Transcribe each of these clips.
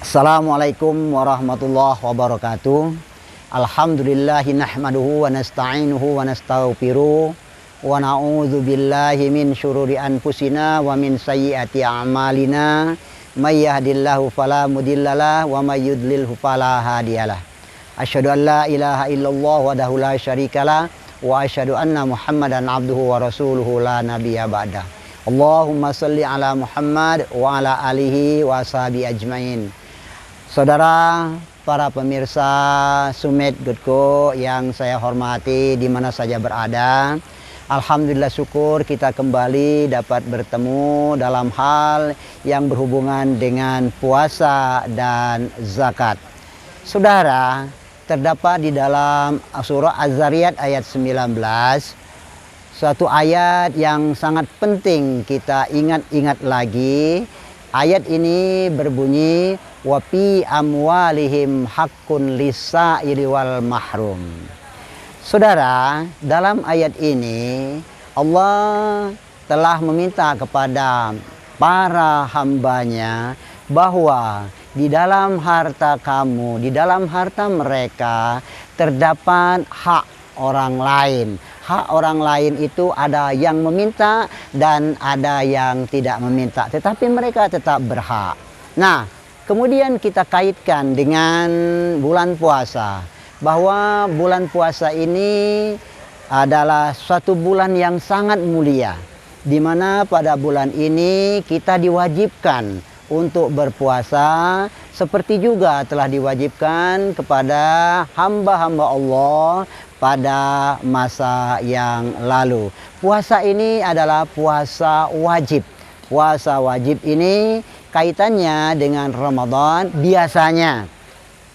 Assalamualaikum warahmatullahi wabarakatuh. Alhamdulillahi nahmaduhu wa nasta'inuhu wa nastaghfiruh wa na'udzu billahi min syururi anfusina wa min sayyiati a'malina. May yahdihillahu fala mudhillalah wa may yudlilhu fala hadiyalah. Asyhadu an la ilaha illallah wahdahu la syarikalah wa asyhadu anna Muhammadan abduhu wa rasuluhu la nabiyya ba'dah. Allahumma shalli ala Muhammad wa ala alihi wa sahbihi ajmain. Saudara, para pemirsa Sumed.co yang saya hormati di mana saja berada, alhamdulillah syukur kita kembali dapat bertemu dalam hal yang berhubungan dengan puasa dan zakat. Saudara, terdapat di dalam surah Az-Zariyat ayat 19 suatu ayat yang sangat penting kita ingat-ingat lagi. Ayat ini berbunyi wa fi amwalihim haqqun lis-sa'ili wal mahrum. Saudara, dalam ayat ini Allah telah meminta kepada para hambanya bahwa di dalam harta kamu, di dalam harta mereka terdapat hak orang lain. Hak orang lain itu ada yang meminta dan ada yang tidak meminta, tetapi mereka tetap berhak. Nah, kemudian kita kaitkan dengan bulan puasa, bahwa bulan puasa ini adalah suatu bulan yang sangat mulia, di mana pada bulan ini kita diwajibkan untuk berpuasa, seperti juga telah diwajibkan kepada hamba-hamba Allah pada masa yang lalu. Puasa ini adalah puasa wajib. Puasa wajib ini kaitannya dengan Ramadan biasanya.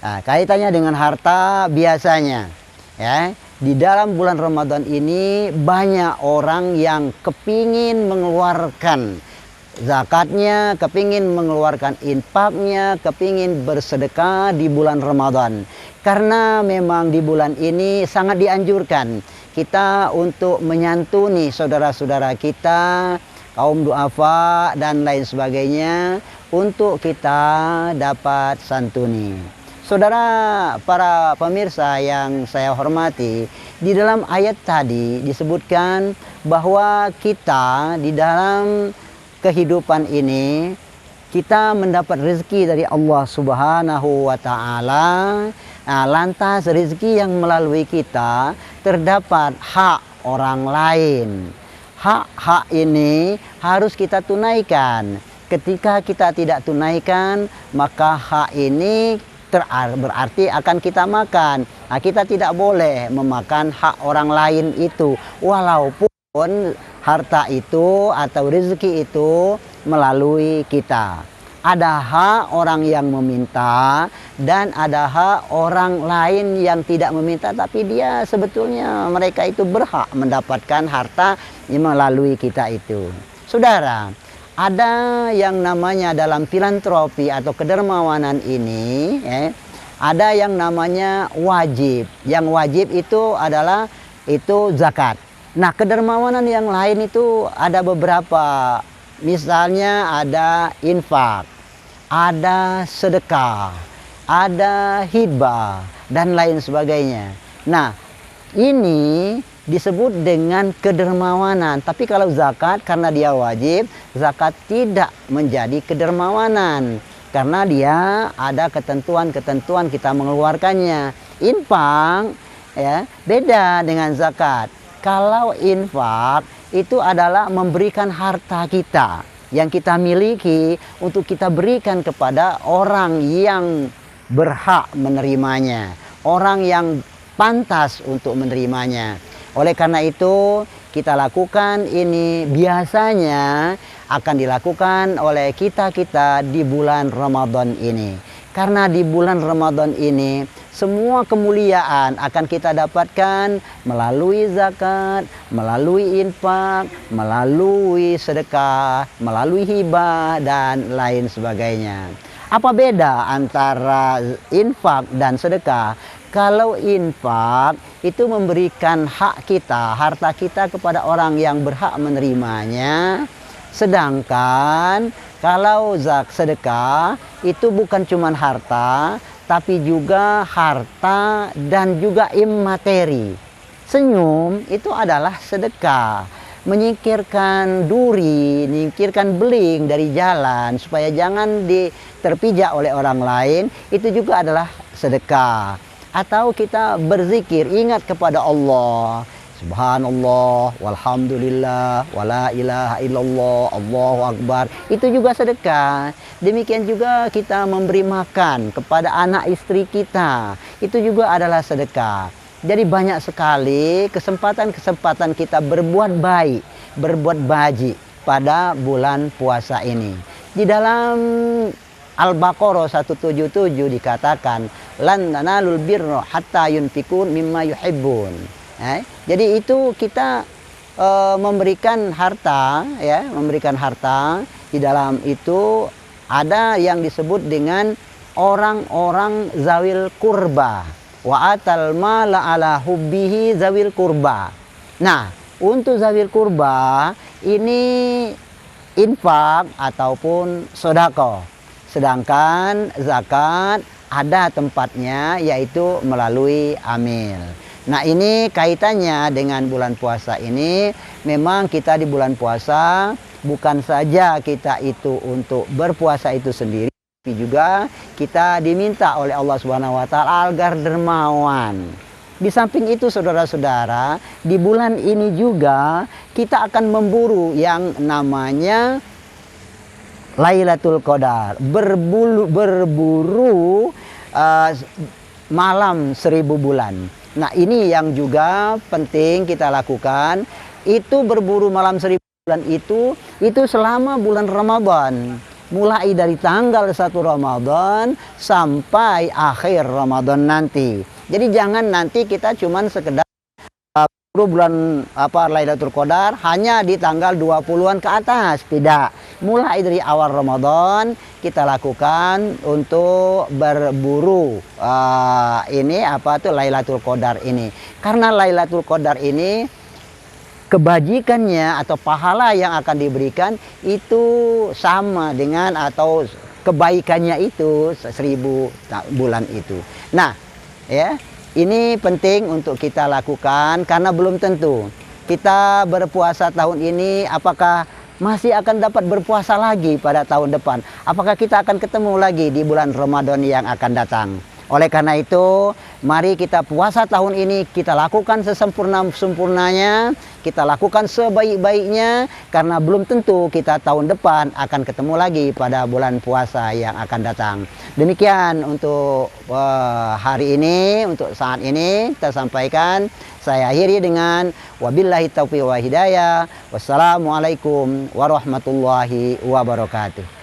Nah, kaitannya dengan harta biasanya. Ya, di dalam bulan Ramadan ini banyak orang yang kepingin mengeluarkan zakatnya, kepingin mengeluarkan infaknya, kepingin bersedekah di bulan Ramadan. Karena memang di bulan ini sangat dianjurkan kita untuk menyantuni saudara-saudara kita, kaum duafa dan lain sebagainya, untuk kita dapat santuni. Saudara, para pemirsa yang saya hormati, di dalam ayat tadi disebutkan bahwa kita di dalam kehidupan ini kita mendapat rezeki dari Allah Subhanahu wa Ta'ala. Nah, lantas rezeki yang melalui kita terdapat hak orang lain. Hak-hak ini harus kita tunaikan. Ketika kita tidak tunaikan, maka hak ini berarti akan kita makan. Nah, kita tidak boleh memakan hak orang lain itu, walaupun harta itu atau rezeki itu melalui kita. Ada hak orang yang meminta dan ada hak orang lain yang tidak meminta, tapi dia sebetulnya mereka itu berhak mendapatkan harta yang melalui kita itu. Saudara, ada yang namanya dalam filantropi atau kedermawanan ini, ada yang namanya wajib. Yang wajib itu adalah zakat. Nah, kedermawanan yang lain itu ada beberapa. Misalnya ada infak, ada sedekah, ada hibah, dan lain sebagainya. Nah, ini disebut dengan kedermawanan. Tapi kalau zakat, karena dia wajib, zakat tidak menjadi kedermawanan. Karena dia ada ketentuan-ketentuan kita mengeluarkannya. Infak ya beda dengan zakat. Kalau infak itu adalah memberikan harta kita yang kita miliki untuk kita berikan kepada orang yang berhak menerimanya, orang yang pantas untuk menerimanya. Oleh karena itu kita lakukan ini, biasanya akan dilakukan oleh kita-kita di bulan Ramadan ini. Karena di bulan Ramadan ini semua kemuliaan akan kita dapatkan melalui zakat, melalui infak, melalui sedekah, melalui hibah, dan lain sebagainya. Apa beda antara infak dan sedekah? Kalau infak itu memberikan hak kita, harta kita kepada orang yang berhak menerimanya. Sedangkan kalau sedekah itu bukan cuma harta, tapi juga harta dan juga imateri. Senyum itu adalah sedekah. Menyingkirkan duri, menyingkirkan beling dari jalan supaya jangan terpijak oleh orang lain, itu juga adalah sedekah. Atau kita berzikir, ingat kepada Allah. Subhanallah, walhamdulillah, wala ilaha illallah, Allahu Akbar. Itu juga sedekah. Demikian juga kita memberi makan kepada anak istri kita. Itu juga adalah sedekah. Jadi banyak sekali kesempatan-kesempatan kita berbuat baik, berbuat baji pada bulan puasa ini. Di dalam Al-Baqarah 177 dikatakan, lan tanalul birra hatta yunfikun mimma yuhibbun. Jadi itu kita memberikan harta, ya, memberikan harta. Di dalam itu ada yang disebut dengan orang-orang zawil kurba. Wa atal mala ala hubbihi zawil kurba. Nah, untuk zawil kurba ini infak ataupun sodako. Sedangkan zakat ada tempatnya, yaitu melalui amil. Nah, ini kaitannya dengan bulan puasa ini. Memang kita di bulan puasa bukan saja kita itu untuk berpuasa itu sendiri, tapi juga kita diminta oleh Allah Subhanahu wa taala agar dermawan. Di samping itu saudara-saudara, di bulan ini juga kita akan memburu yang namanya Lailatul Qadar, berburu malam 1000 bulan. Nah, ini yang juga penting kita lakukan. Itu berburu malam 1000 bulan itu selama bulan Ramadan. Mulai dari tanggal 1 Ramadan sampai akhir Ramadan nanti. Jadi jangan nanti kita cuman sekedar bulan Lailatul Qadar hanya di tanggal 20-an ke atas. Tidak. Mulai dari awal Ramadan kita lakukan untuk berburu Lailatul Qadar ini. Karena Lailatul Qadar ini kebajikannya atau pahala yang akan diberikan itu sama dengan atau kebaikannya itu 1000 bulan itu. Nah, ya, ini penting untuk kita lakukan karena belum tentu kita berpuasa tahun ini apakah masih akan dapat berpuasa lagi pada tahun depan. Apakah kita akan ketemu lagi di bulan Ramadan yang akan datang. Oleh karena itu, mari kita puasa tahun ini kita lakukan sesempurna-sempurnanya, kita lakukan sebaik-baiknya, karena belum tentu kita tahun depan akan ketemu lagi pada bulan puasa yang akan datang. Demikian untuk hari ini, untuk saat ini kita sampaikan. Saya akhiri dengan wabillahi taufiq wa hidayah. Wassalamualaikum warahmatullahi wabarakatuh.